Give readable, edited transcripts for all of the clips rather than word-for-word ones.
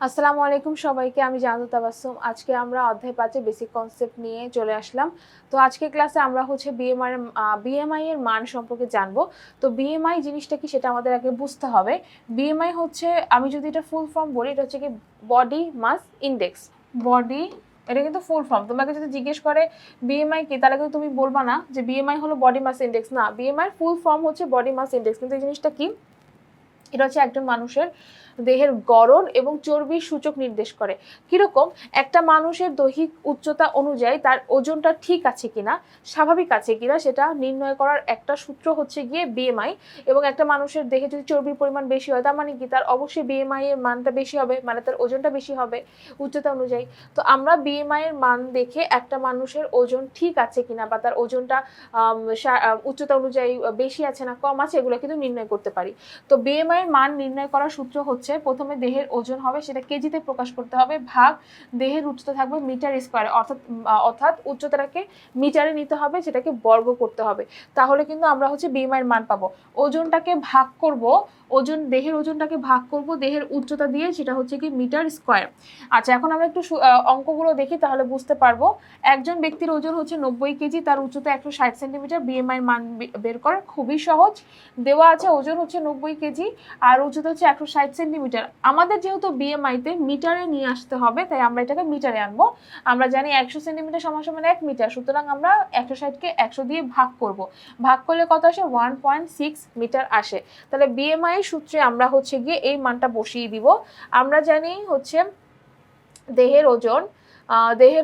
আসসালামু আলাইকুম সবাইকে, আমি জানাতুল তাবাসসুম। আজকে আমরা অধ্যায় 5 এর বেসিক কনসেপ্ট নিয়ে চলে আসলাম। তো আজকের ক্লাসে আমরা হচ্ছে বিএমআই এর মান সম্পর্কে জানবো। তো বিএমআই জিনিসটা কি সেটা আমাদের আগে বুঝতে হবে। বিএমআই হচ্ছে, আমি যদি এটা ফুল ফর্ম বলি, এটা হচ্ছে কি বডি মাস ইন্ডেক্স। বডি, এটা কিন্তু ফুল ফর্ম। তোমাকে যদি জিজ্ঞেস করে বিএমআই কি, তাহলে কিন্তু তুমি বলবা না যে বিএমআই হলো বডি মাস ইন্ডেক্স। না, বিএমআই ফুল ফর্ম হচ্ছে বডি মাস ইন্ডেক্স। কিন্তু এই জিনিসটা কি, এটা হচ্ছে একজন মানুষের দেহের গড়ন এবং চর্বির সূচক নির্দেশ করে। কিরকম, একটা মানুষের দৈহিক উচ্চতা অনুযায়ী তার ওজনটা ঠিক আছে কিনা, স্বাভাবিক আছে কিনা, সেটা নির্ণয় করার একটা সূত্র হচ্ছে গিয়ে বিএমআই। এবং একটা মানুষের দেহে যদি চর্বির পরিমাণ বেশি হয়, তার মানে কি, তার অবশ্যই বিএমআই এর মানটা বেশি হবে, মানে তার ওজনটা বেশি হবে উচ্চতা অনুযায়ী। তো আমরা বিএমআই এর মান দেখে একটা মানুষের ওজন ঠিক আছে কিনা বা তার ওজনটা উচ্চতা অনুযায়ী বেশি আছে না কম আছে, এগুলো কিন্তু নির্ণয় করতে পারি। তো বিএমআই এর মান নির্ণয় করার সূত্র হচ্ছে, প্রথমে দেহের ওজন হবে, সেটা কেজিতে প্রকাশ করতে হবে, ভাগ দেহের উচ্চতা থাকবে মিটার স্কয়ারে, অর্থাৎ উচ্চতাটাকে মিটারে নিতে হবে, সেটাকে বর্গ করতে হবে। তাহলে কিন্তু আমরা হচ্ছে বিএমআই এর মান পাবো। ওজনটাকে ভাগ করব, দেহের ওজনটাকে ভাগ করব দেহের উচ্চতা দিয়ে, সেটা হচ্ছে কি মিটার স্কয়ার। আচ্ছা, এখন আমরা একটু অঙ্কগুলো দেখি, তাহলে বুঝতে পারবো। একজন ব্যক্তির ওজন হচ্ছে 90 কেজি, তার উচ্চতা 160 সেন্টিমিটার। বিএমআই এর মান বের করা খুবই সহজ। দেওয়া আছে ওজন হচ্ছে 90 কেজি আর উচ্চতা হচ্ছে 160 সেন্টিমিটার। আমাদের যেহেতু বিএমআইতে মিটারে নিয়ে আসতে হবে, তাই আমরা এটাকে মিটারে আনবো। আমরা জানি 100 সেন্টিমিটার সমান সমান 1 মিটার, সুতরাং আমরা 160কে 100 দিয়ে ভাগ করব। ভাগ করলে কত আসে? 1.6 মিটার আসে। তাহলে বিএমআই সূত্রে আমরা হচ্ছে গিয়ে এই মানটা বসিয়ে দিব। আমরা জানি হচ্ছে দেহের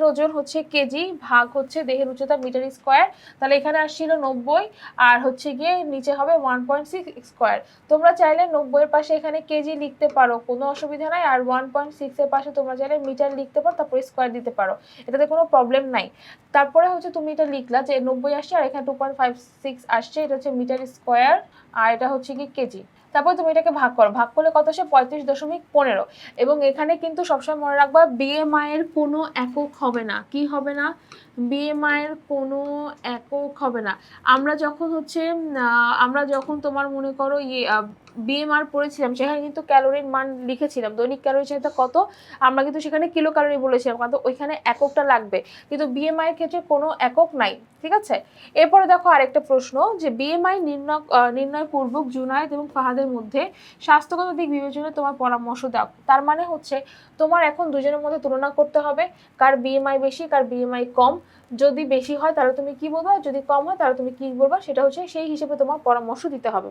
ওজন হচ্ছে কেজি ভাগ হচ্ছে দেহের উচ্চতা মিটার স্কয়ার। তাহলে এখানে আসছিল 90 আর হচ্ছে গিয়ে নিচে হবে 1.6 স্কয়ার। তোমরা চাইলে 90 এর পাশে এখানে কেজি লিখতে পারো, কোনো অসুবিধা নাই। আর 1.6 এর পাশে তোমরা চাইলে মিটার লিখতে পারো, তারপর স্কয়ার দিতে পারো, এটাতে কোনো প্রবলেম নাই। তারপরে হচ্ছে তুমি এটা লিখলা যে 90 আসছে আর এখানে 2.56 আসছে, এটা হচ্ছে মিটার স্কয়ার আর এটা হচ্ছে কি কেজি। তারপর তুমি এটাকে ভাগ করো, ভাগ করলে কত আসে? 35.15। এবং এখানে কিন্তু সবসময় মনে রাখবা বিএমআই এর কোনো একক হবে না। কি হবে না? বিএমআই এর কোনো একক হবে না। আমরা যখন তোমার মনে করো বিএমআর পড়েছিলাম, সেখানে কিন্তু ক্যালোরির মান লিখেছিলাম, দৈনিক ক্যালোরি চাহিদা কত, আমরা কিন্তু সেখানে কিলো ক্যালোরি বলেছিলাম, কারণ ওইখানে এককটা লাগবে। কিন্তু বিএমআই এর ক্ষেত্রে কোনো একক নাই, ঠিক আছে। এরপরে দেখো আরেকটা প্রশ্ন, যে বিএমআই নির্ণয় পূর্বক জুনায়েদ এবং ফাহাদের মধ্যে স্বাস্থ্যগত দিক বিবেচনায় তোমার পরামর্শ দাও। তার মানে হচ্ছে তোমার এখন দুজনের মধ্যে তুলনা করতে হবে, কার বিএমআই বেশি কার বিএমআই কম। যদি বেশি হয় তাহলে তুমি কি বলবা, যদি কম হয় তাহলে তুমি কি বলবা, সেটা হচ্ছে সেই হিসেবে তোমার পরামর্শ দিতে হবে।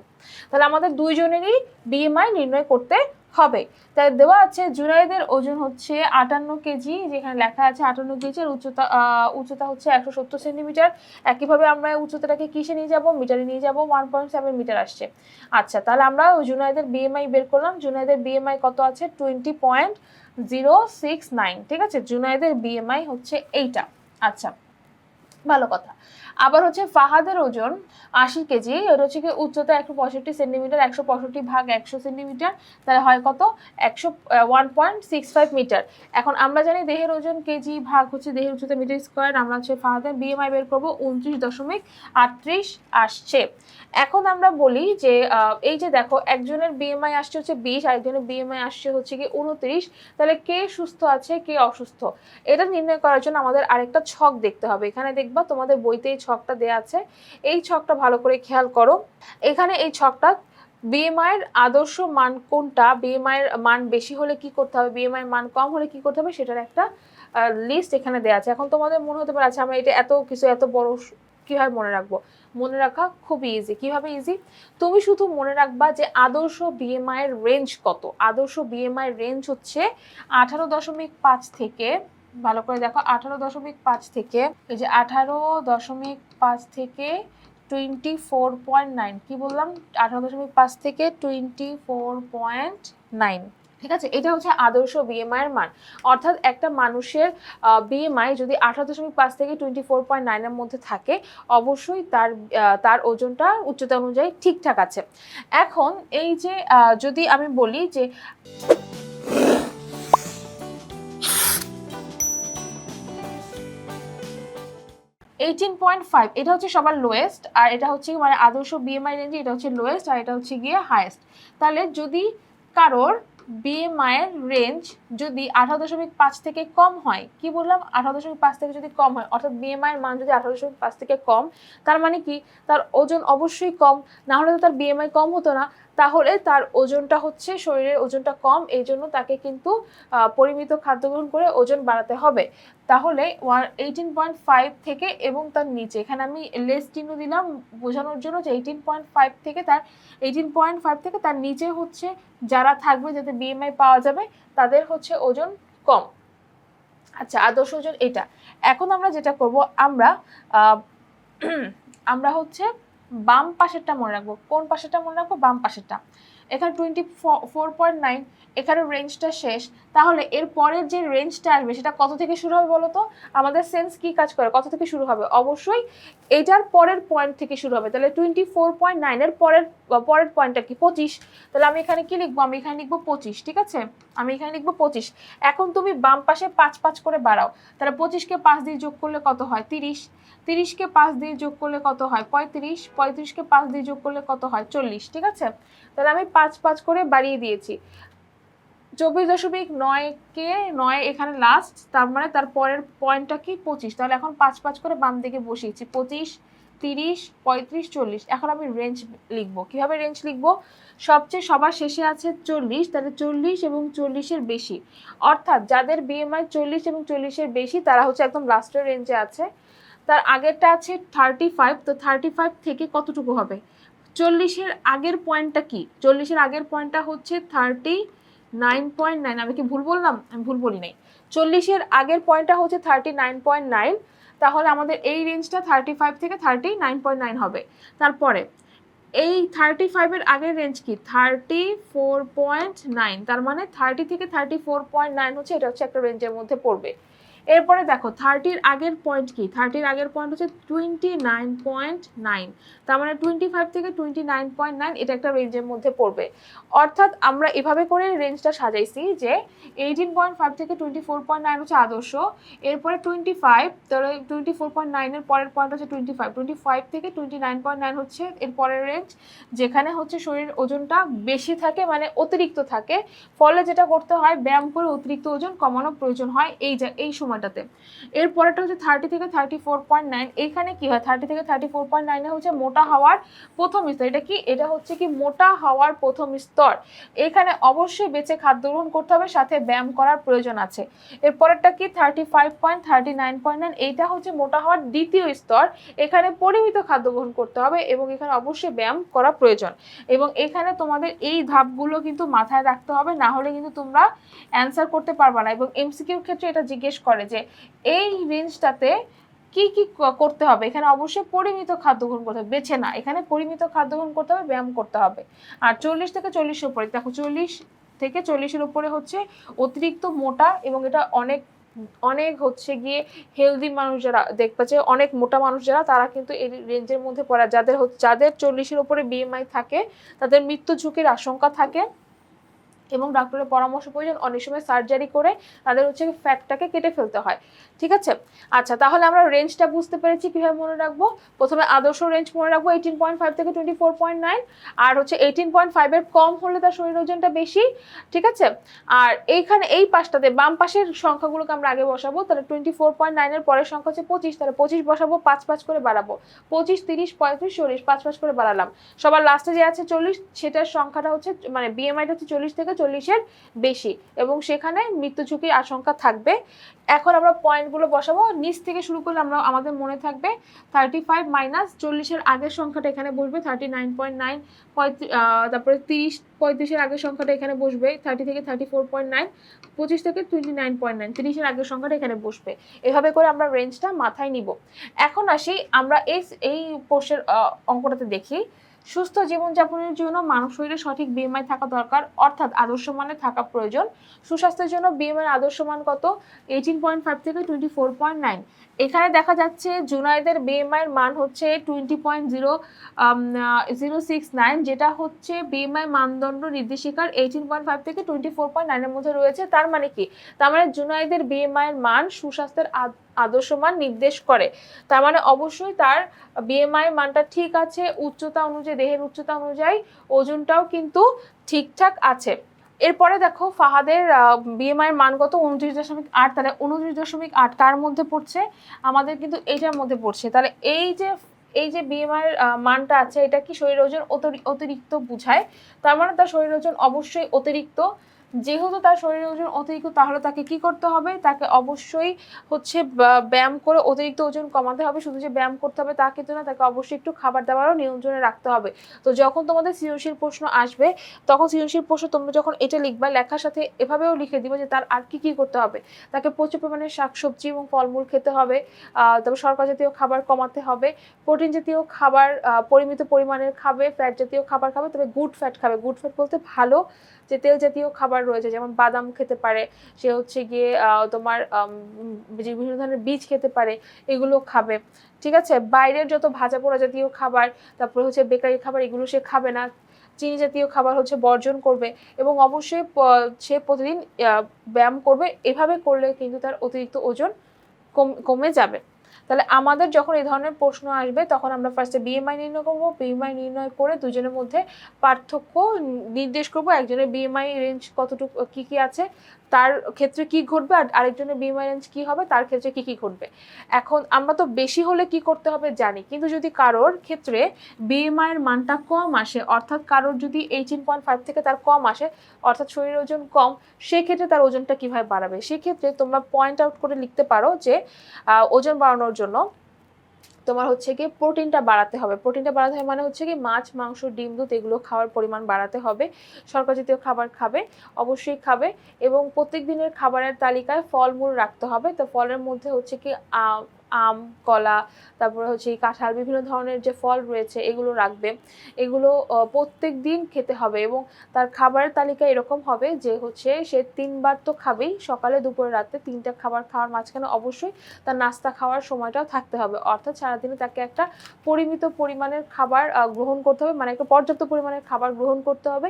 তাহলে আমাদের দুইজনেরই বিএমআই নির্ণয় করতে হবে। তাই দেওয়া আছে জুনাইদের ওজন হচ্ছে 58 কেজি, যেখানে লেখা আছে 58 কেজি, আর উচ্চতা হচ্ছে 170 সেন্টিমিটার। একইভাবে আমরা উচ্চতাটাকে কিসে নিয়ে যাব? মিটারে নিয়ে যাব, 1.7 মিটার আসছে। আচ্ছা, তাহলে আমরা জুনাইদের বিএমআই বের করলাম। জুনাইদের বিএমআই কত আছে? 20.069। ঠিক আছে, জুনাইদের বিএমআই হচ্ছে এইটা। আচ্ছা, ভালো কথা। আবার হচ্ছে ফাহাদের ওজন 80 কেজি, এটা হচ্ছে কি উচ্চতা 165 সেন্টিমিটার, 165 ভাগ 100 সেন্টিমিটার, তাহলে হয় কত? 101.65 মিটার। এখন আমরা জানি দেহের ওজন কেজি ভাগ হচ্ছে দেহের উচ্চতা মিটার স্কয়ার। আমরা হচ্ছে ফাহাদের বিএমআই বের করব, 29.38 আসছে। এখন আমরা বলি যে এই যে দেখো, একজনের বিএমআই আসছে হচ্ছে 20 আর একজনের বিএমআই আসছে হচ্ছে কি 29। তাহলে কে সুস্থ আছে কে অসুস্থ, এটা নির্ণয় করার জন্য আমাদের আরেকটা ছক দেখতে হবে। এখানে দেখবা তোমাদের বইতে এই ছকটা দেয়া আছে, এই ছকটা ভালো করে খেয়াল করো। এখানে এই ছকটা বিএমআই এর আদর্শ মান কোনটা, বিএমআই এর মান বেশি হলে কি করতে হবে, বিএমআই এর মান কম হলে কি করতে হবে, সেটার একটা লিস্ট এখানে দেয়া আছে। এখন তোমাদের মনে হতে পারে, আচ্ছা আমরা এটা এত বড় কিভাবে মনে রাখবো? মনে রাখা খুবই ইজি। কিভাবে ইজি? তুমি শুধু মনে রাখবা যে আদর্শ বিএমআই এর রেঞ্জ কত। আদর্শ বিএমআই এর রেঞ্জ হচ্ছে 18.5 থেকে, ভালো করে দেখো, 18.5 থেকে, এই যে 18.5 থেকে 24.9, কি বললাম? 18.5 থেকে 24.9। ঠিক আছে, এটা হচ্ছে আদর্শ বিএমআই এর মান। অর্থাৎ একটা মানুষের বিএমআই যদি 18.5 থেকে 24.9 এর মধ্যে থাকে, অবশ্যই তার ওজনটা উচ্চতা অনুযায়ী ঠিকঠাক আছে। এখন এই যে যদি আমি বলি যে 18.5, এটা হচ্ছে সবার লোয়েস্ট, আর এটা হচ্ছে মানে আদর্শ বিএমআই রেঞ্জে এটা হচ্ছে লোয়েস্ট, আর এটা হচ্ছে গিয়ে হাইয়েস্ট। তাহলে যদি কারোর বিএমআই এর রেঞ্জ যদি 18.5 থেকে কম হয়, কি বললাম 18.5 থেকে যদি কম হয়, অর্থাৎ বিএমআই এর মান যদি 18.5 থেকে কম, তার মানে কি তার ওজন অবশ্যই কম, না হলে তো তার বিএমআই কম হতো না, তাহলে তার ওজনটা হচ্ছে শরীরের ওজনটা কম, এই জন্য তাকে কিন্তু পরিমিত খাদ্য গ্রহণ করে ওজন বাড়াতে হবে। তাহলে 18.5 থেকে এবং তার নিচে, এখানে আমি লেস চিহ্ন দিলাম বোঝানোর জন্য যে 18.5 থেকে তার নিচে হচ্ছে যারা থাকবে, যাতে বিএমআই পাওয়া যাবে, তাদের হচ্ছে ওজন কম। আচ্ছা, আদর্শ ওজন এটা। এখন আমরা যেটা করব, আমরা হচ্ছে বাম পাশেরটা মনে রাখবো। কোন পাশেরটা মনে রাখবো? বাম পাশেরটা। এখানে 24.9, এখানে রেঞ্জটা শেষ, তাহলে এর পরের যে রেঞ্জটা আসবে সেটা কত থেকে শুরু হবে বলো তো? আমাদের সেন্স কি কাজ করে, কত থেকে শুরু হবে? অবশ্যই এটার পরের পয়েন্ট থেকে শুরু হবে। তাহলে 24.9 এর পরের পয়েন্টটা কি? 25। তাহলে আমি এখানে কি লিখবো? আমি এখানে লিখবো 25, ঠিক আছে? আমি এখানে লিখবো 25। এখন তুমি বাম পাশে 5 করে বাড়াও, তাহলে 25কে 5 দিয়ে যোগ করলে কত হয়? 30। 30কে 5 দিয়ে যোগ করলে কত হয়? 35। 35কে 5 দিয়ে যোগ করলে কত হয়? 40, ঠিক আছে? তাহলে আমি 5 করে বাড়িয়ে দিয়েছি। 24.9কে 9 এখানে লাস্ট, তার মানে তার পরের পয়েন্টটা কি? 25। তাহলে এখন 5 করে বাম দিকে বসিয়েছি, 25, 30, 35, 40। এখন আমি রেঞ্জ লিখবো। কিভাবে রেঞ্জ লিখবো? সবার শেষে আছে 40, তাহলে 40 এবং 40-এর বেশি, অর্থাৎ যাদের বিএমআই 40 এবং 40-এর বেশি তারা হচ্ছে একদম লাস্টের রেঞ্জে আছে। তার আগেরটা আছে 35, তো 35 থেকে কতটুকু হবে? 40-এর আগের পয়েন্টটা কি? 40-এর আগের পয়েন্টটা হচ্ছে 39.9। আমি কি ভুল বললাম? আমি ভুল বলি নাই। 40-এর আগের পয়েন্টটা হচ্ছে 39.9, তাহলে আমাদের এই রেঞ্জটা 35 থেকে 39.9 হবে। তারপরে এই 35-এর আগের রেঞ্জ কি? 34.9, তার মানে 30 থেকে 34.9 হচ্ছে, এটা হচ্ছে একটা রেঞ্জের মধ্যে পড়বে। এরপরে দেখো 30-র আগের পয়েন্ট কি? 30-র আগের পয়েন্ট হচ্ছে 29.9, তার মানে 25 থেকে 29.9, এটা একটা রেঞ্জের মধ্যে পড়বে। অর্থাৎ আমরা এভাবে করে রেঞ্জটা সাজাইছি যে 18.5 থেকে 24.9 হচ্ছে আদর্শ, এরপরে 25, তাহলে 24.9 এর পরের পয়েন্ট হচ্ছে 25 থেকে 29.9 হচ্ছে এর পরের রেঞ্জ, যেখানে হচ্ছে শরীরের ওজনটা বেশি থাকে, মানে অতিরিক্ত থাকে। ফলে যেটা করতে হয়, ব্যায়াম করে অতিরিক্ত ওজন কমানো প্রয়োজন হয় এই সময়টাতে। এর পরেরটা হচ্ছে 30 থেকে 34.9। এখানে কি হয়? 30 থেকে 34.9 হচ্ছে মোটা হওয়ার প্রথম স্তর। এটা কি? এটা হচ্ছে কি মোটা হওয়ার প্রথম স্তর। এখানে অবশ্যই বেঁচে খাদ্য গ্রহণ করতে হবে, সাথে ব্যায়াম করার প্রয়োজন আছে। এর পরেরটা কি? 35.39.9, এইটা হচ্ছে মোটা হওয়ার দ্বিতীয় স্তর। এখানে পরিমিত খাদ্য গ্রহণ করতে হবে এবং এখানে অবশ্যই ব্যায়াম করা প্রয়োজন। এবং এখানে তোমাদের এই ধাপগুলো কিন্তু মাথায় রাখতে হবে, না হলে কিন্তু তোমরা অ্যান্সার করতে পারবে না। এবং এমসিকিউর ক্ষেত্রে এটা জিজ্ঞেস করে যে এই রেঞ্জটাতে কি কি করতে হবে। এখানে অবশ্যই পরিমিত খাদ্য গ্রহণ করতে হবে, বেছে না, এখানে পরিমিত খাদ্য গ্রহণ করতে হবে, ব্যায়াম করতে হবে। আর 40 থেকে 40-এর উপরে, দেখো 40 থেকে 40-এর উপরে হচ্ছে অতিরিক্ত মোটা, এবং এটা অনেক অনেক হচ্ছে গিয়ে হেলদি মানুষ যারা দেখবা, যে অনেক মোটা মানুষ যারা, তারা কিন্তু এই রেঞ্জের মধ্যে পড়ে। যাদের 40-এর উপরে বিএমআই থাকে তাদের মৃত্যু ঝুঁকির আশঙ্কা থাকে এবং ডক্টরের পরামর্শ প্রয়োজন। অনেক সময় সার্জারি করে তাদের হচ্ছে ফ্যাটটাকে কেটে ফেলতে হয়, ঠিক আছে? আচ্ছা, তাহলে আমরা রেঞ্জটা বুঝতে পেরেছি। কিভাবে মনে রাখবো? প্রথমে আদর্শ রেঞ্জ মনে রাখবো 18.5 থেকে 24.9, আর হচ্ছে 18.5-এর কম হলে তার শরীর ওজনটা বেশি, ঠিক আছে? আর এইখানে এই পাশটাতে বাম পাশের সংখ্যাগুলোকে আমরা আগে বসাবো। তাহলে 24.9-এর পরের সংখ্যা হচ্ছে 25, তাহলে 25 বসাবো, 5 করে বাড়াবো, 25, 30, 35, 40, 5 করে বাড়ালাম। সবার লাস্টে যে আছে 40, সেটার সংখ্যাটা হচ্ছে, মানে বিএমআইটা হচ্ছে 40 থেকে 40-এর বেশি, এবং সেখানে মৃত্যু ঝুঁকির আশঙ্কা থাকবে। এখন আমরা পয়েন্টগুলো বসাবো, নিচ থেকে শুরু করলে আমাদের মনে থাকবে 35 মাইনাস 40-এর আগের সংখ্যাটা এখানে বসবে 39.9, তারপরে 30, 35-এর আগের সংখ্যাটা এখানে বসবে 30 থেকে 34.9, 25 থেকে 29.9, 30-এর আগের সংখ্যাটা এখানে বসবে। এভাবে করে আমরা রেঞ্জটা মাথায় নিব। এখন আসি আমরা এই কোর্সের অঙ্কটাতে দেখি। সুস্থ জীবনযাপনের জন্য মানব শরীরে সঠিক বিএমআই থাকা দরকার, অর্থাৎ আদর্শ মানে থাকা প্রয়োজন। সুস্বাস্থ্যের জন্য বিএমআই আদর্শ মান কত? 18.5 থেকে 24.9। এখানে দেখা যাচ্ছে জুনায়েদের বিএমআই এর মান হচ্ছে 20.069, যেটা হচ্ছে বিএমআই মানদণ্ড নির্দেশিকার 18.5 থেকে 24.9 এর মধ্যে রয়েছে। তার মানে কি? তার মানে জুনায়েদের বিএমআই এর মান সুস্বাস্থ্যের আদর্শ মান নির্দেশ করে। তার মানে অবশ্যই তার বিএমআই মানটা ঠিক আছে, উচ্চতা অনুযায়ী, দেহের উচ্চতা অনুযায়ী ওজনটাও কিন্তু ঠিকঠাক আছে। এরপরে দেখো ফাহাদের বিএমআই এর মান কত 29.8, তাহলে 29.8 কার মধ্যে পড়ছে, আমাদের কিন্তু এইটার মধ্যে পড়ছে। তাহলে এই যে বিএমআই এর মানটা আছে এটা কি শরীরের ওজন অতিরিক্ত বুঝায়, তার মানে তার শরীরের ওজন অবশ্যই অতিরিক্ত। যেহেতু তার শরীরের ওজন অতিরিক্ত তাহলে তাকে কি করতে হবে, তাকে অবশ্যই হচ্ছে ব্যায়াম করে অতিরিক্ত ওজন কমাতে হবে। শুধু যে ব্যায়াম করতে হবে তা কিন্তু না, তাকে অবশ্যই একটু খাবার দাবারও নিয়ন্ত্রণে রাখতে হবে। তো যখন তোমাদের সৃজনশীল প্রশ্ন আসবে তখন সৃজনশীল প্রশ্ন তোমরা যখন এটা লিখবা লেখার সাথে এভাবেও লিখে দিবে যে তার আর কি কি করতে হবে। তাকে প্রচুর পরিমাণে শাকসবজি এবং ফলমূল খেতে হবে, তারপর শর্করা জাতীয় খাবার কমাতে হবে, প্রোটিন জাতীয় খাবার পরিমিত পরিমাণের খাবে, ফ্যাট জাতীয় খাবার খাবে, তবে গুড ফ্যাট খাবে। গুড ফ্যাট বলতে ভালো যে তেল জাতীয় খাবার রয়েছে, যেমন বাদাম খেতে পারে, সে হচ্ছে গিয়ে তোমার যে বিভিন্ন ধরনের বীজ খেতে পারে, এগুলো খাবে। ঠিক আছে, বাইরের যত ভাজা পোড়া জাতীয় খাবার, তারপরে হচ্ছে বেকারি খাবার, এগুলো সে খাবে না। চিনি জাতীয় খাবার হচ্ছে বর্জন করবে, এবং অবশ্যই সে প্রতিদিন ব্যায়াম করবে। এভাবে করলে কিন্তু তার অতিরিক্ত ওজন কমে যাবে। তাহলে আমাদের যখন এই ধরনের প্রশ্ন আসবে তখন আমরা ফার্স্টে বিএমআই নির্ণয় করবো। বিএমআই নির্ণয় করে দুজনের মধ্যে পার্থক্য নির্দেশ করব, একজনের বিএমআই রেঞ্জ কতটুকু কি কি আছে তার ক্ষেত্রে কি ঘটবে, আর আরেকজনের বিএমআই রেঞ্জ কি হবে তার ক্ষেত্রে কি কি ঘটবে। এখন আমরা তো বেশি হলে কি করতে হবে জানি, কিন্তু যদি কারোর ক্ষেত্রে বিএমআই এর মানটা কম আসে, অর্থাৎ কারোর যদি 18.5 থেকে তার কম আসে, অর্থাৎ শরীরের ওজন কম, সেক্ষেত্রে তার ওজনটা কিভাবে বাড়াবে। সেক্ষেত্রে তোমরা পয়েন্ট আউট করে লিখতে পারো যে ওজন বাড়ানোর জন্য তোমার হচ্ছে কি প্রোটিনটা বাড়াতে হবে। প্রোটিনটা বাড়াতে হবে মানে হচ্ছে কি মাছ, মাংস, ডিম, দুধ এগুলো খাওয়ার পরিমাণ বাড়াতে হবে। শর্করা জাতীয় খাবার খাবে, অবশ্যই খাবে, এবং প্রত্যেক দিনের খাবারের তালিকায় ফলমূল রাখতে হবে। তো ফলের মধ্যে হচ্ছে কি আম, কলা, তারপরে হচ্ছে কাঁঠাল, বিভিন্ন ধরনের যে ফল রয়েছে এগুলো রাখবে। এগুলো প্রত্যেক দিন খেতে হবে, এবং তার খাবারের তালিকা এরকম হবে যে হচ্ছে সে 3বার তো খাবেই, সকালে, দুপুরে, রাতে 3টা খাবার খাওয়ার মাঝখানে অবশ্যই তার নাস্তা খাওয়ার সময়টাও থাকতে হবে। অর্থাৎ সারাদিনে তাকে একটা পরিমিত পরিমাণের খাবার গ্রহণ করতে হবে, মানে একটা পর্যাপ্ত পরিমাণের খাবার গ্রহণ করতে হবে,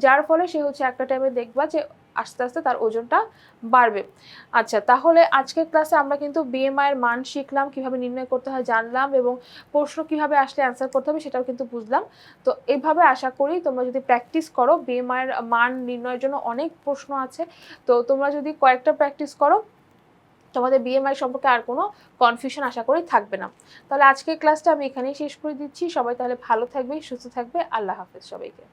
যার ফলে সে হচ্ছে একটা টাইমে দেখবা যে আস্তে আস্তে তার ওজনটা বাড়বে। আচ্ছা, তাহলে আজকের ক্লাসে আমরা কিন্তু বিএমআই এর মান শিখলাম, কিভাবে নির্ণয় করতে হয় জানলাম, এবং প্রশ্ন কিভাবে আসলে অ্যান্সার করতে হবে সেটাও কিন্তু বুঝলাম। তো এইভাবে আশা করি তোমরা যদি প্র্যাকটিস করো, বিএমআই এর মান নির্ণয়ের জন্য অনেক প্রশ্ন আছে, তো তোমরা যদি কয়েকটা প্র্যাকটিস করো তোমাদের বিএমআই সম্পর্কে আর কোনো কনফিউশন আশা করি থাকবে না। তাহলে আজকের ক্লাসটা আমি এখানেই শেষ করে দিচ্ছি। সবাই তাহলে ভালো থাকবে, সুস্থ থাকবে। আল্লাহ হাফেজ সবাইকে।